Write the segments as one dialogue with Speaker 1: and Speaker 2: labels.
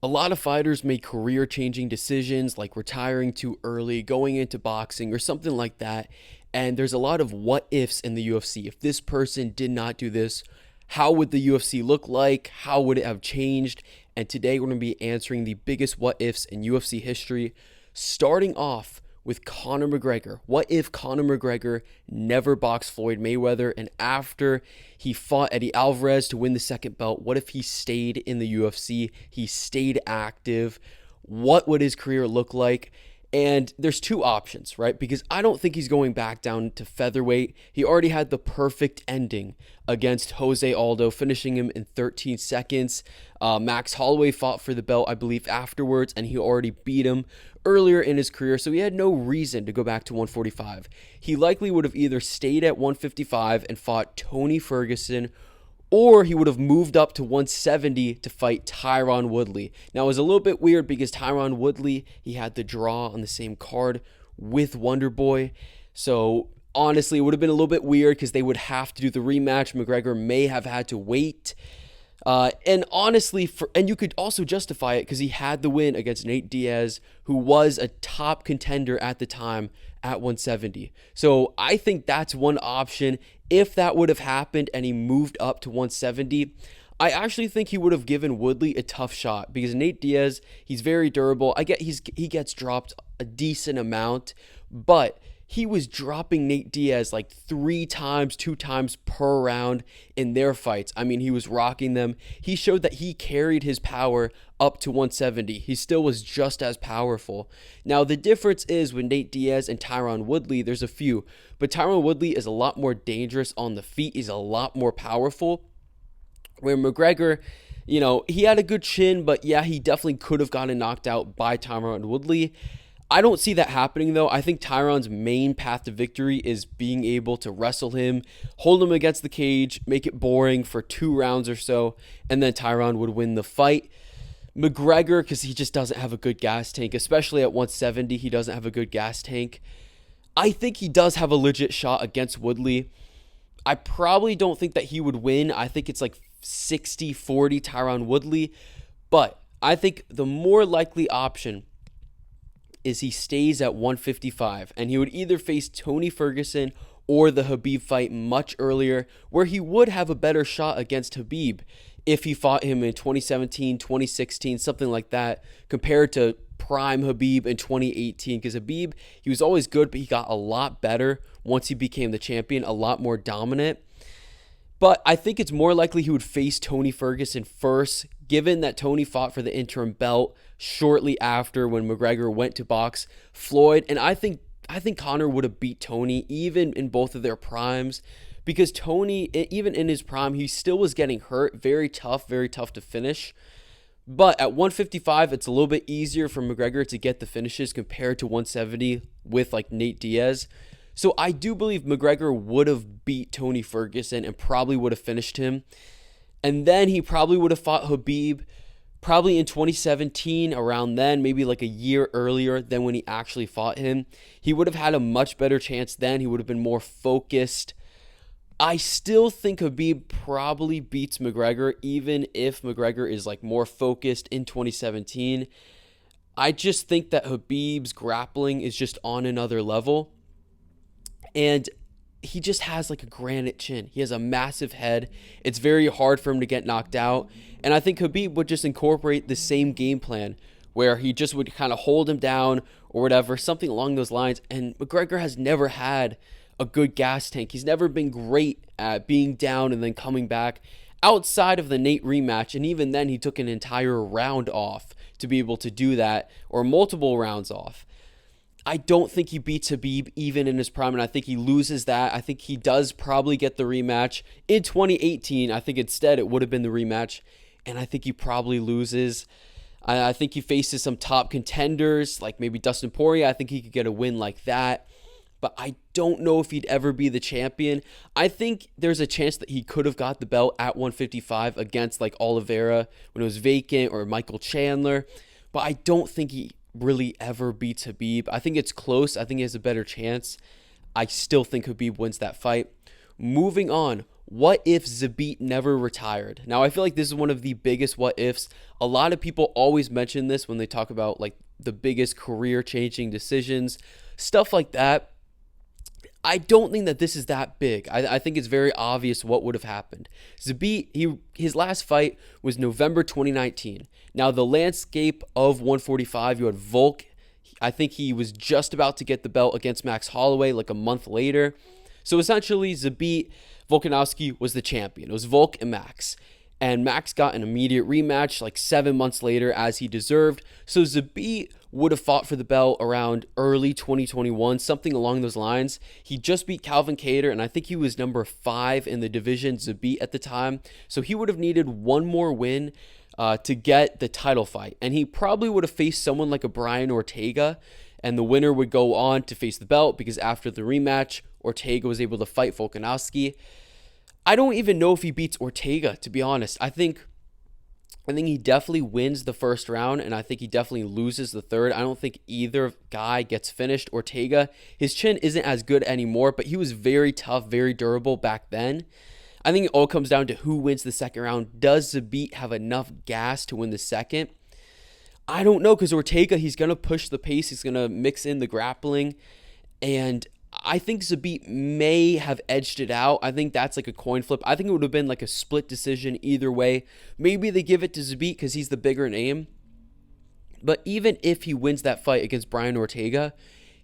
Speaker 1: A lot of fighters make career changing decisions like retiring too early, going into boxing, or something like that. And there's a lot of what ifs in the UFC. If this person did not do this, how would the UFC look like? How would it have changed? And today we're going to be answering the biggest what ifs in UFC history, starting off with Conor McGregor. What if Conor McGregor never boxed Floyd Mayweather, and after he fought Eddie Alvarez to win the second belt, what if he stayed in the UFC? He stayed active. What would his career look like? And there's two options, right? Because I don't think he's going back down to featherweight. He already had the perfect ending against Jose Aldo, finishing him in 13 seconds. Max Holloway fought for the belt, I believe, afterwards, and he already beat him earlier in his career, so he had no reason to go back to 145. He likely would have either stayed at 155 and fought Tony Ferguson, or he would have moved up to 170 to fight Tyron Woodley. Now, it was a little bit weird because Tyron Woodley, he had the draw on the same card with Wonderboy. So, honestly, it would have been a little bit weird because they would have to do the rematch. McGregor may have had to wait. And honestly, and you could also justify it because he had the win against Nate Diaz, who was a top contender at the time at 170. So I think that's one option. If that would have happened and he moved up to 170, I actually think he would have given Woodley a tough shot because Nate Diaz, he's very durable. I get he gets dropped a decent amount, but he was dropping Nate Diaz like 2 times per round in their fights. I mean, he was rocking them. He showed that he carried his power up to 170. He still was just as powerful. Now, the difference is with Nate Diaz and Tyron Woodley, there's a few, but Tyron Woodley is a lot more dangerous on the feet. He's a lot more powerful. Where McGregor, he had a good chin, but yeah, he definitely could have gotten knocked out by Tyron Woodley. I don't see that happening, though. I think Tyron's main path to victory is being able to wrestle him, hold him against the cage, make it boring for 2 rounds or so, and then Tyron would win the fight. McGregor, because he just doesn't have a good gas tank, especially at 170, he doesn't have a good gas tank. I think he does have a legit shot against Woodley. I probably don't think that he would win. I think it's like 60-40 Tyron Woodley, but I think the more likely option is he stays at 155, and he would either face Tony Ferguson or the Khabib fight much earlier, where he would have a better shot against Khabib if he fought him in 2017, 2016, something like that, compared to prime Khabib in 2018. Because Khabib, he was always good, but he got a lot better once he became the champion, a lot more dominant. But I think it's more likely he would face Tony Ferguson first, given that Tony fought for the interim belt shortly after when McGregor went to box Floyd. And I think Conor would have beat Tony even in both of their primes, because Tony, even in his prime, he still was getting hurt. Very tough to finish. But at 155, it's a little bit easier for McGregor to get the finishes compared to 170 with like Nate Diaz. So I do believe McGregor would have beat Tony Ferguson and probably would have finished him. And then he probably would have fought Khabib probably in 2017, around then, maybe like a year earlier than when he actually fought him. He would have had a much better chance then. He would have been more focused. I still think Khabib probably beats McGregor, even if McGregor is like more focused in 2017. I just think that Khabib's grappling is just on another level. And he just has like a granite chin. He has a massive head. It's very hard for him to get knocked out. And I think Khabib would just incorporate the same game plan where he just would kind of hold him down or whatever, something along those lines. And McGregor has never had a good gas tank. He's never been great at being down and then coming back outside of the Nate rematch. And even then, he took an entire round off to be able to do that, or multiple rounds off. I don't think he beats Khabib even in his prime, and I think he loses that. I think he does probably get the rematch in 2018. I think instead it would have been the rematch, and I think he probably loses. I think he faces some top contenders, like maybe Dustin Poirier. I think he could get a win like that, but I don't know if he'd ever be the champion. I think there's a chance that he could have got the belt at 155 against like Oliveira when it was vacant, or Michael Chandler, but I don't think he really ever beats Khabib. I think it's close. I think he has a better chance. I still think Khabib wins that fight. Moving on, what if Zabit never retired? Now, I feel like this is one of the biggest what ifs. A lot of people always mention this when they talk about like the biggest career changing decisions, stuff like that. I don't think that this is that big. I think it's very obvious what would have happened. Zabit, his last fight was November 2019. Now, the landscape of 145, you had Volk. I think he was just about to get the belt against Max Holloway like a month later. So essentially, Zabit Volkanovski was the champion. It was Volk and Max. And Max got an immediate rematch like 7 months later, as he deserved. So Zabit would have fought for the belt around early 2021, something along those lines. He just beat Calvin Kattar, and I think he was number 5 in the division, Zabit, at the time. So he would have needed one more win to get the title fight. And he probably would have faced someone like a Brian Ortega, and the winner would go on to face the belt, because after the rematch, Ortega was able to fight Volkanovski. I don't even know if he beats Ortega, to be honest. I think he definitely wins the first round, and I think he definitely loses the third. I don't think either guy gets finished. Ortega, his chin isn't as good anymore, but he was very tough, very durable back then. I think it all comes down to who wins the second round. Does Zabit have enough gas to win the second? I don't know, because Ortega, he's going to push the pace. He's going to mix in the grappling, and I think Zabit may have edged it out. I think that's like a coin flip. I think it would have been like a split decision either way. Maybe they give it to Zabit because he's the bigger name. But even if he wins that fight against Brian Ortega,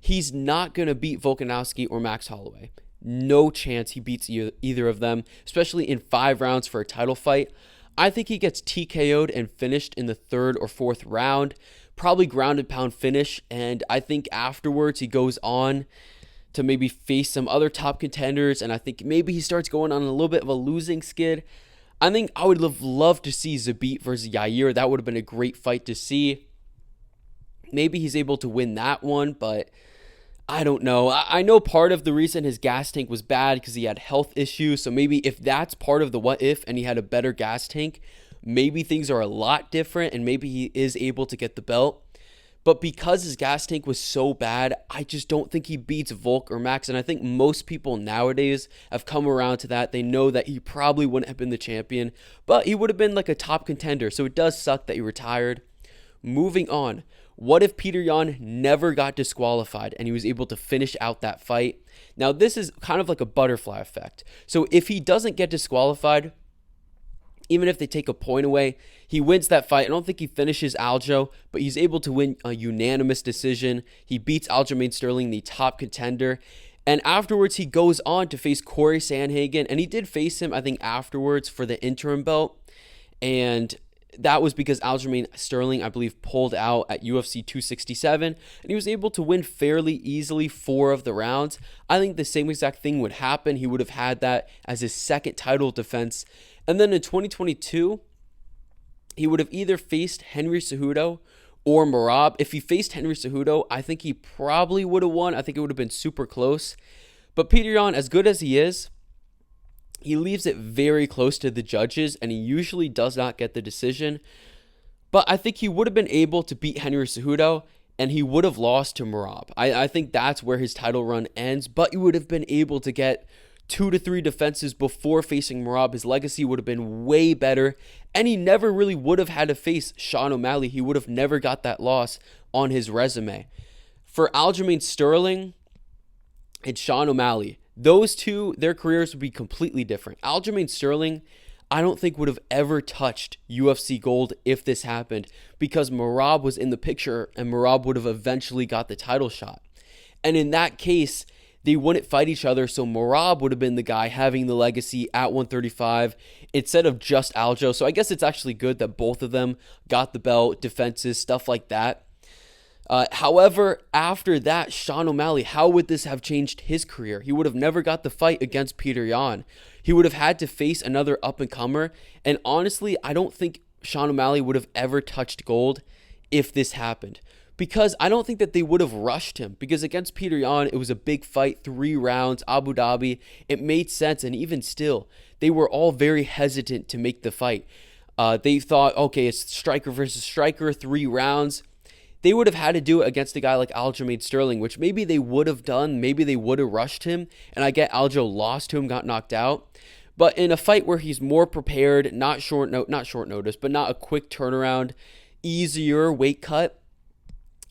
Speaker 1: he's not going to beat Volkanovski or Max Holloway. No chance he beats either of them, especially in 5 rounds for a title fight. I think he gets TKO'd and finished in the 3rd or 4th round. Probably ground and pound finish. And I think afterwards he goes on to maybe face some other top contenders, and I think maybe he starts going on a little bit of a losing skid. I think I would have loved to see Zabit versus Yair. That would have been a great fight to see. Maybe he's able to win that one, but I don't know. I know part of the reason his gas tank was bad because he had health issues, so maybe if that's part of the what if and he had a better gas tank, maybe things are a lot different and maybe he is able to get the belt. But because his gas tank was so bad, I just don't think he beats Volk or Max. And I think most people nowadays have come around to that. They know that he probably wouldn't have been the champion, but he would have been like a top contender. So it does suck that he retired. Moving on. What if Petr Yan never got disqualified and he was able to finish out that fight? Now, this is kind of like a butterfly effect. So if he doesn't get disqualified, even if they take a point away, he wins that fight. I don't think he finishes Aljo, but he's able to win a unanimous decision. He beats Aljamain Sterling, the top contender. And afterwards, he goes on to face Corey Sandhagen. And he did face him, I think, afterwards for the interim belt. And that was because Aljamain Sterling, I believe, pulled out at UFC 267. And he was able to win fairly easily 4 of the rounds. I think the same exact thing would happen. He would have had that as his second title defense. And then in 2022, he would have either faced Henry Cejudo or Merab. If he faced Henry Cejudo, I think he probably would have won. I think it would have been super close. But Petr Yan, as good as he is, he leaves it very close to the judges, and he usually does not get the decision. But I think he would have been able to beat Henry Cejudo, and he would have lost to Merab. I think that's where his title run ends, but he would have been able to get 2 to 3 defenses before facing Merab. His legacy would have been way better, and he never really would have had to face Sean O'Malley. He would have never got that loss on his resume. For Aljamain Sterling and Sean O'Malley, those two, their careers would be completely different. Aljamain Sterling, I don't think would have ever touched UFC gold if this happened, because Merab was in the picture and Merab would have eventually got the title shot. And in that case, they wouldn't fight each other, so Merab would have been the guy having the legacy at 135 instead of just Aljo. So I guess it's actually good that both of them got the belt, defenses, stuff like that. However, after that, Sean O'Malley, how would this have changed his career? He would have never got the fight against Petr Yan. He would have had to face another up-and-comer, and honestly, I don't think Sean O'Malley would have ever touched gold if this happened. Because I don't think that they would have rushed him. Because against Petr Yan, it was a big fight, 3 rounds, Abu Dhabi. It made sense, and even still, they were all very hesitant to make the fight. They thought, okay, it's striker versus striker, 3 rounds. They would have had to do it against a guy like Aljamain Sterling, which maybe they would have done. Maybe they would have rushed him. And I get Aljo lost to him, got knocked out. But in a fight where he's more prepared, not short notice, but not a quick turnaround, easier weight cut,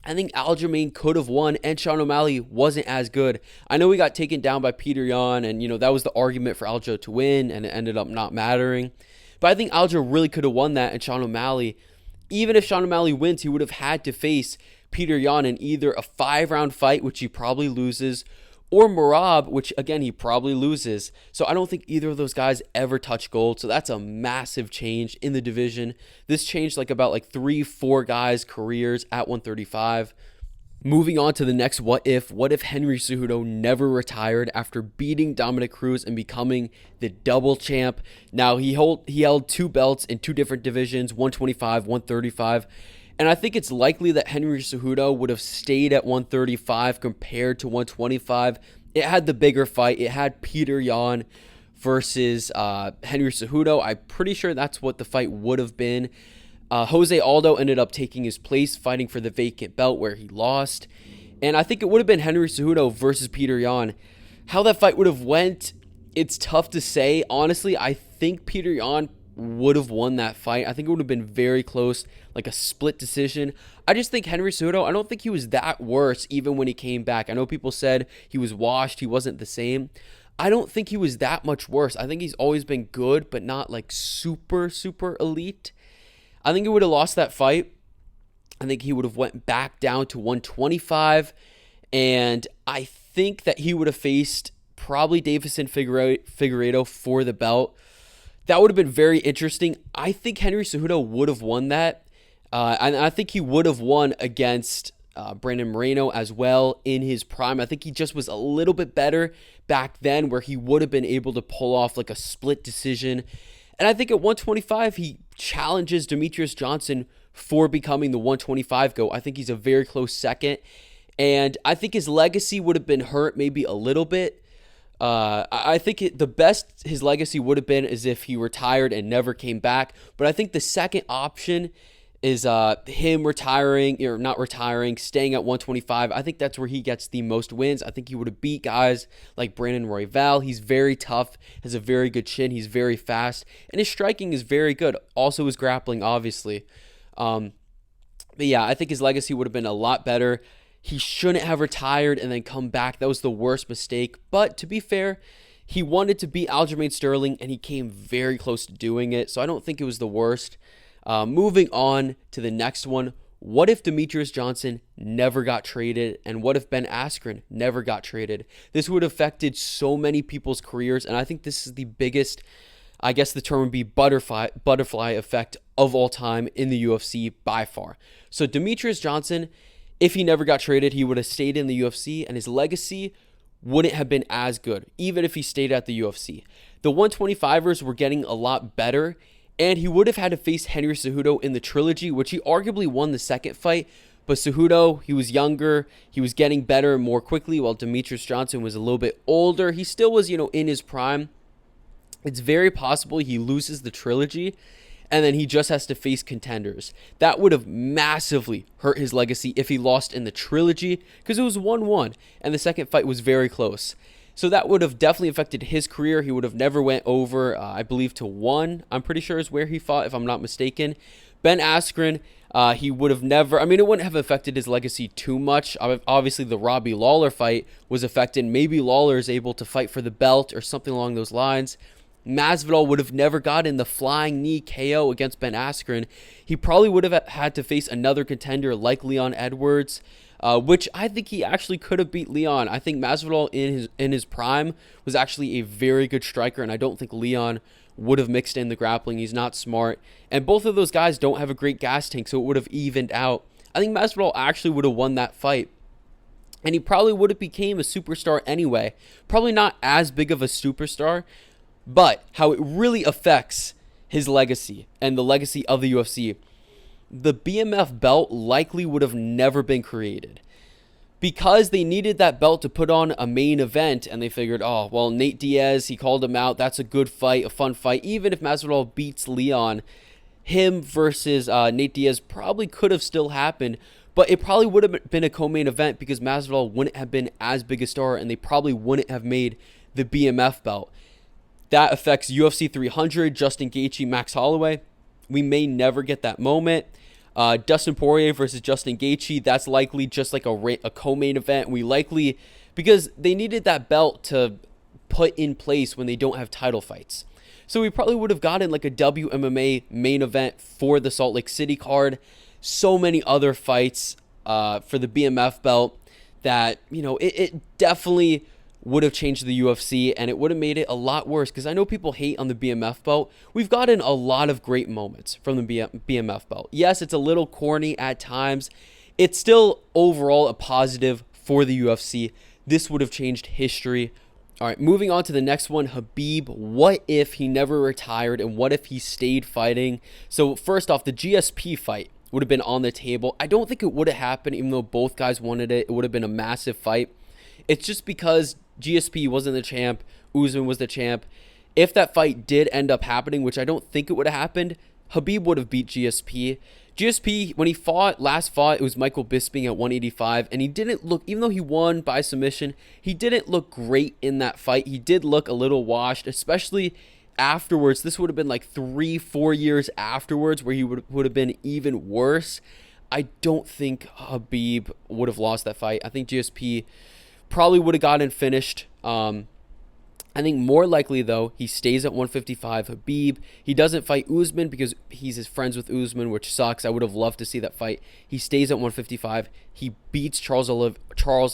Speaker 1: I think Aljamain could have won, and Sean O'Malley wasn't as good. I know he got taken down by Peter Yan, and that was the argument for Aljo to win, and it ended up not mattering. But I think Aljo really could have won that, and Sean O'Malley, even if Sean O'Malley wins, he would have had to face Peter Yan in either a 5-round fight, which he probably loses, or Merab, which again he probably loses. So I don't think either of those guys ever touch gold. So that's a massive change in the division. This changed about 3-4 guys' careers at 135. Moving on to the next what if. What if Henry Cejudo never retired after beating Dominic Cruz and becoming the double champ? Now he held 2 belts in 2 different divisions, 125, 135. And I think it's likely that Henry Cejudo would have stayed at 135 compared to 125. It had the bigger fight. It had Peter Yan versus Henry Cejudo. I'm pretty sure that's what the fight would have been. Jose Aldo ended up taking his place, fighting for the vacant belt where he lost. And I think it would have been Henry Cejudo versus Peter Yan. How that fight would have went, it's tough to say. Honestly, I think Peter Yan would have won that fight. I think it would have been very close, like a split decision. I just think Henry Cejudo, I don't think he was that worse even when he came back. I know people said he was washed, he wasn't the same. I don't think he was that much worse. I think he's always been good, but not super, super elite. I think he would have lost that fight. I think he would have went back down to 125, and I think that he would have faced probably Davison Figueiredo for the belt. That would have been very interesting. I think Henry Cejudo would have won that. And I think he would have won against Brandon Moreno as well in his prime. I think he just was a little bit better back then, where he would have been able to pull off a split decision. And I think at 125, he challenges Demetrius Johnson for becoming the 125 GOAT. I think he's a very close second. And I think his legacy would have been hurt maybe a little bit. I think the best his legacy would have been is if he retired and never came back. But I think the second option is him retiring, or not retiring, staying at 125. I think that's where he gets the most wins. I think he would have beat guys like Brandon Royval. He's very tough, has a very good chin, he's very fast, and his striking is very good. Also his grappling, obviously. But yeah, I think his legacy would have been a lot better. He shouldn't have retired and then come back. That was the worst mistake. But to be fair, he wanted to beat Aljamain Sterling, and he came very close to doing it. So I don't think it was the worst. Moving on to the next one. What if Demetrius Johnson never got traded? And what if Ben Askren never got traded? This would have affected so many people's careers. And I think this is the biggest, I guess the term would be butterfly effect of all time in the UFC by far. So Demetrius Johnson, if he never got traded, he would have stayed in the UFC, and his legacy wouldn't have been as good, even if he stayed at the UFC. The 125ers were getting a lot better, and he would have had to face Henry Cejudo in the trilogy, which he arguably won the second fight. But Cejudo, he was younger, he was getting better more quickly, while Demetrius Johnson was a little bit older. He still was, in his prime. It's very possible he loses the trilogy, and then he just has to face contenders. That would have massively hurt his legacy if he lost in the trilogy, because it was 1-1, and the second fight was very close. So that would have definitely affected his career. He would have never went over, I believe, to 1, I'm pretty sure is where he fought, if I'm not mistaken. Ben Askren, he would have never, it wouldn't have affected his legacy too much. Obviously, the Robbie Lawler fight was affected. Maybe Lawler is able to fight for the belt or something along those lines. Masvidal would have never gotten the flying knee KO against Ben Askren. He probably would have had to face another contender like Leon Edwards, which I think he actually could have beat Leon. I think Masvidal in his prime was actually a very good striker, and I don't think Leon would have mixed in the grappling. He's not smart, and both of those guys don't have a great gas tank, so it would have evened out. I think Masvidal actually would have won that fight, and he probably would have became a superstar anyway. Probably not as big of a superstar, but how it really affects his legacy and the legacy of the UFC. The BMF belt likely would have never been created because they needed that belt to put on a main event, and they figured, oh, well, Nate Diaz, he called him out. That's a good fight, a fun fight. Even if Masvidal beats Leon, him versus Nate Diaz probably could have still happened, but it probably would have been a co-main event because Masvidal wouldn't have been as big a star, and they probably wouldn't have made the BMF belt. That affects UFC 300, Justin Gaethje, Max Holloway. We may never get that moment. Dustin Poirier versus Justin Gaethje, that's likely just like a co-main event. We likely, because they needed that belt to put in place when they don't have title fights. So we probably would have gotten like a WMMA main event for the Salt Lake City card. So many other fights for the BMF belt that, it definitely would have changed the UFC, and it would have made it a lot worse, because I know people hate on the BMF belt. We've gotten a lot of great moments from the BMF belt. Yes, it's a little corny at times. It's still overall a positive for the UFC. This would have changed history. All right, moving on to the next one, Khabib. What if he never retired, and what if he stayed fighting? So first off, the GSP fight would have been on the table. I don't think it would have happened, even though both guys wanted it. It would have been a massive fight. It's just because GSP wasn't the champ, Usman was the champ. If that fight did end up happening, which I don't think it would have happened, Khabib would have beat GSP. GSP, when he last fought, it was Michael Bisping at 185, and he didn't look, even though he won by submission, he didn't look great in that fight. He did look a little washed, especially afterwards. This would have been like 3-4 years afterwards, where he would have been even worse. I don't think Khabib would have lost that fight. I think GSP probably would have gotten finished. I think more likely, though, he stays at 155. Khabib, he doesn't fight Usman because he's his friends with Usman, which sucks. I would have loved to see that fight. He stays at 155. He beats Charles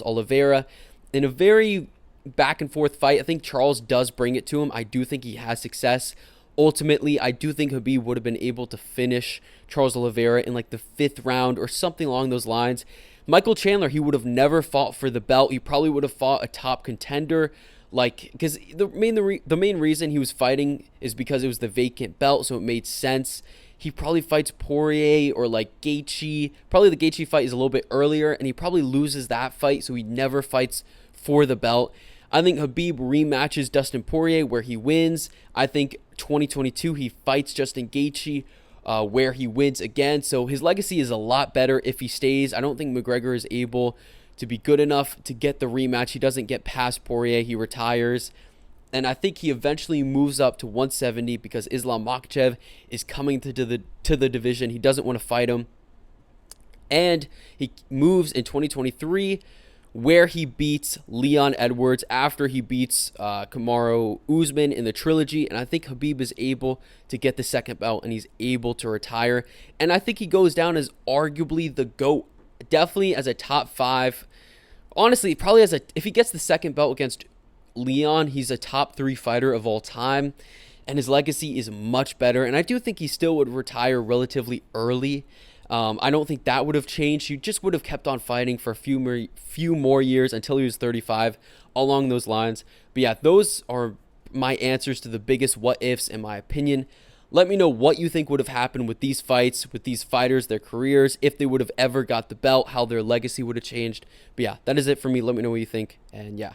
Speaker 1: Oliveira in a very back and forth fight. I think Charles does bring it to him. I do think he has success. Ultimately, I do think Khabib would have been able to finish Charles Oliveira in like the 5th round or something along those lines. Michael Chandler, he would have never fought for the belt. He probably would have fought a top contender, because the main reason he was fighting is because it was the vacant belt, so it made sense. He probably fights Poirier or like Gaethje. Probably the Gaethje fight is a little bit earlier, and he probably loses that fight, so he never fights for the belt. I think Khabib rematches Dustin Poirier where he wins. I think 2022 he fights Justin Gaethje, where he wins again. So his legacy is a lot better if he stays. I don't think McGregor is able to be good enough to get the rematch. He doesn't get past Poirier. He retires. And I think he eventually moves up to 170 because Islam Makhachev is coming to the division. He doesn't want to fight him. And he moves in 2023 where he beats Leon Edwards after he beats Kamaru Usman in the trilogy. And I think Khabib is able to get the second belt and he's able to retire. And I think he goes down as arguably the GOAT, definitely as a top 5. Honestly, probably if he gets the second belt against Leon, he's a top 3 fighter of all time. And his legacy is much better. And I do think he still would retire relatively early. I don't think that would have changed. He just would have kept on fighting for a few more years until he was 35, along those lines. But yeah, those are my answers to the biggest what-ifs in my opinion. Let me know what you think would have happened with these fights, with these fighters, their careers, if they would have ever got the belt, how their legacy would have changed. But yeah, that is it for me. Let me know what you think. And yeah.